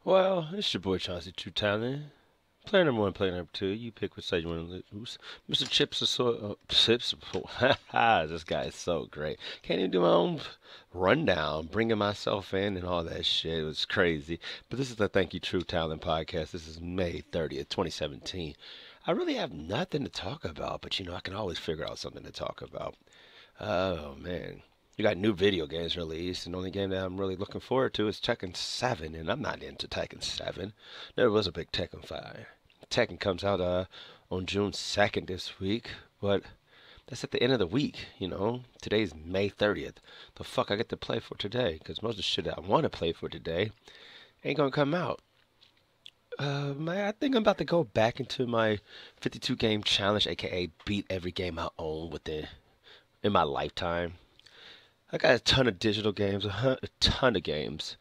Well, it's your boy Chauncy, True Talon. Player number one, player number two. You pick which side you want to lose. Mr. Chips or Chips. This guy is so great. Can't even do my own rundown, bringing myself in and all that shit. It was crazy. But this is the Thank You True Talent podcast. This is May 30th, 2017. I really have nothing to talk about, but I can always figure out something to talk about. Oh, man. You got new video games released, and the only game that I'm really looking forward to is Tekken 7, and I'm not into Tekken 7. There was a big Tekken 5. Tekken comes out on June 2nd this week, but that's at the end of the week. Today's May 30th. The fuck I get to play for today? Because most of the shit that I want to play for today ain't gonna come out. Man, I think I'm about to go back into my 52 game challenge, aka beat every game I own in my lifetime. I got a ton of digital games, a ton of games.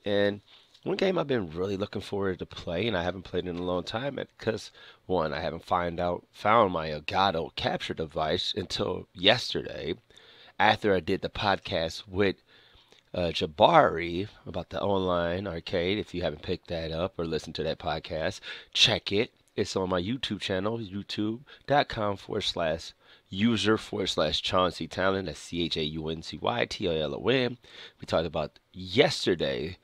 And one game I've been really looking forward to play, and I haven't played in a long time, because one, I haven't found my Elgato capture device until yesterday, after I did the podcast with Jabari about the online arcade. If you haven't picked that up or listened to that podcast, check it. It's on my YouTube channel, youtube.com/user/Chauncy Talon. That's CHAUNCYTALON. We talked about yesterday.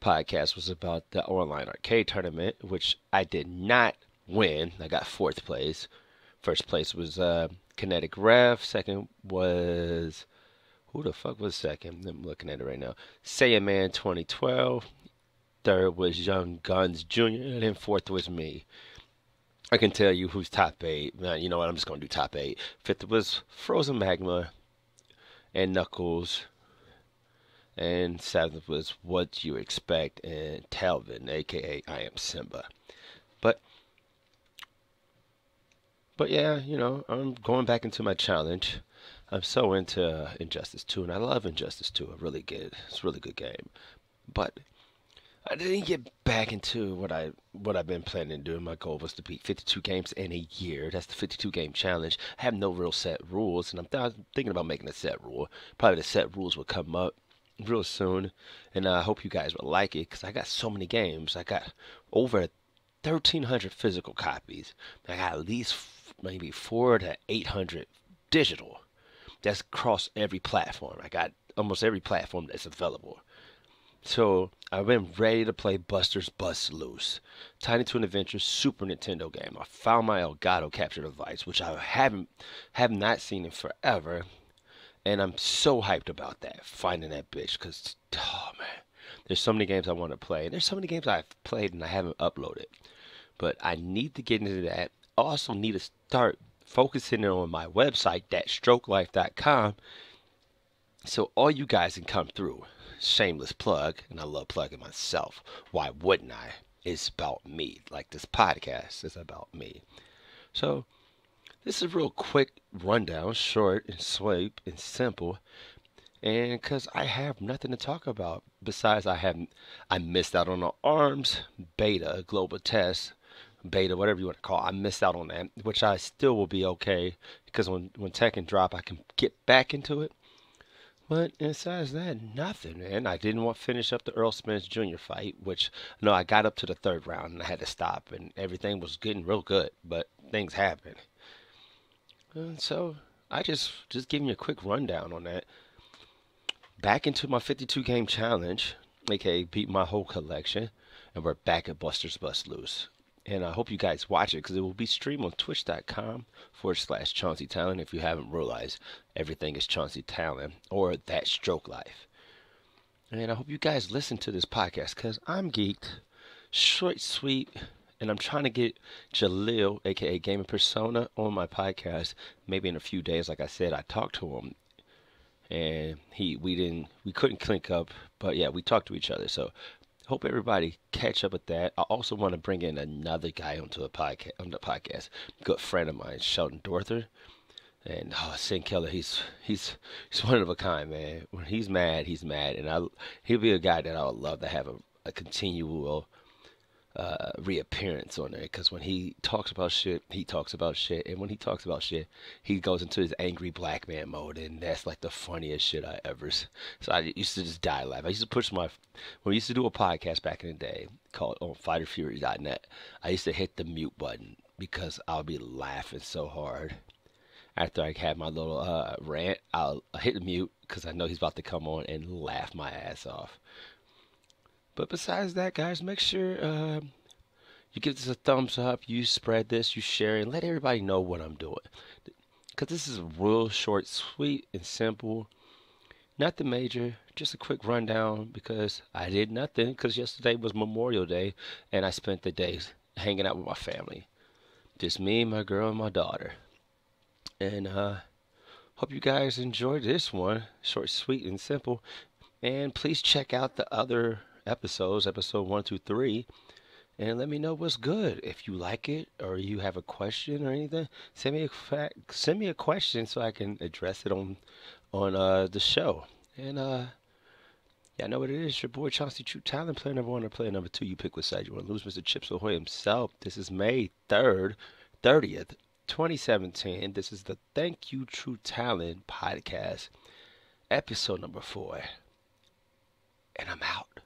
Podcast was about the online arcade tournament, which I did not win. I got fourth place. First place was Kinetic Rev. Second was who the fuck was second? I'm looking at it right now. Saiyan Man 2012. Third was Young Guns Jr. And then fourth was me. I can tell you who's top eight. You know what? I'm just going to do top eight. Fifth was Frozen Magma and Knuckles. And seventh was What You Expect and Talvin, aka I Am Simba. But but yeah, I'm going back into my challenge. I'm so into Injustice 2, and I love Injustice 2. It's a really good game. But I didn't get back into what I've been planning to do. My goal was to beat 52 games in a year. That's the 52 game challenge. I have no real set rules, and I'm thinking about making a set rule. Probably the set rules will come up real soon, and I hope you guys will like it, because I got so many games. I got over 1,300 physical copies. I got at least maybe 400 to 800 digital. That's across every platform. I got almost every platform that's available. So I've been ready to play Buster's Bust Loose. Tiny Toon Adventures Super Nintendo game. I found my Elgato capture device, which I have not seen in forever. And I'm so hyped about that, finding that bitch, because, oh man, there's so many games I want to play. And there's so many games I've played and I haven't uploaded. But I need to get into that. I also need to start focusing on my website, thatstrokelife.com, so all you guys can come through. Shameless plug, and I love plugging myself. Why wouldn't I? It's about me. Like this podcast is about me. So this is a real quick rundown, short and sweet and simple. And because I have nothing to talk about besides I missed out on the ARMS beta global test, beta, whatever you want to call it. I missed out on that, which I still will be okay, because when Tekken drop, I can get back into it. But besides that, nothing, man. I didn't want to finish up the Earl Spence Jr. fight, which, no, I got up to the third round and I had to stop, and everything was getting real good, but things happened. And so I just giving you a quick rundown on that. Back into my 52 game challenge, aka beat my whole collection, and we're back at Buster's Bust Loose. And I hope you guys watch it, because it will be streamed on twitch.com/Chauncy Talon. If you haven't realized, everything is Chauncy Talon or That Stroke Life. And I hope you guys listen to this podcast, because I'm geeked, short, sweet, and I'm trying to get Jalil, aka Gaming Persona, on my podcast. Maybe in a few days. Like I said, I talked to him, and we couldn't link up, but yeah, we talked to each other. So hope everybody catch up with that. I also want to bring in another guy onto the podcast. Good friend of mine, Sheldon Dorther. And Sin Keller, he's one of a kind, man. When he's mad, and he'll be a guy that I would love to have a continual reappearance on there, because when he talks about shit, he talks about shit, and when he talks about shit, he goes into his angry black man mode, and that's like the funniest shit I ever. So I used to just die laughing. I used to push my when we used to do a podcast back in the day called on fighterfury.net. I used to hit the mute button because I would be laughing so hard. After I had my little rant, I'll hit the mute because I know he's about to come on and laugh my ass off. But besides that, guys, make sure you give this a thumbs up, you spread this, you share it, and let everybody know what I'm doing. Because this is real short, sweet, and simple. Nothing major, just a quick rundown because I did nothing because yesterday was Memorial Day and I spent the day hanging out with my family. Just me, my girl, and my daughter. And hope you guys enjoyed this one. Short, sweet, and simple. And please check out the other episodes, episode 1 through 3, and let me know what's good. If you like it or you have a question or anything, send me a question so I can address it on the show. And yeah, I know what it is. Your boy Chauncy, True Talon, player number 1 or player number 2. You pick which side you want to lose. Mr. Chips Ahoy himself. This is May 3rd, 30th, 2017. This is the Thank You True Talon podcast, episode number 4. And I'm out.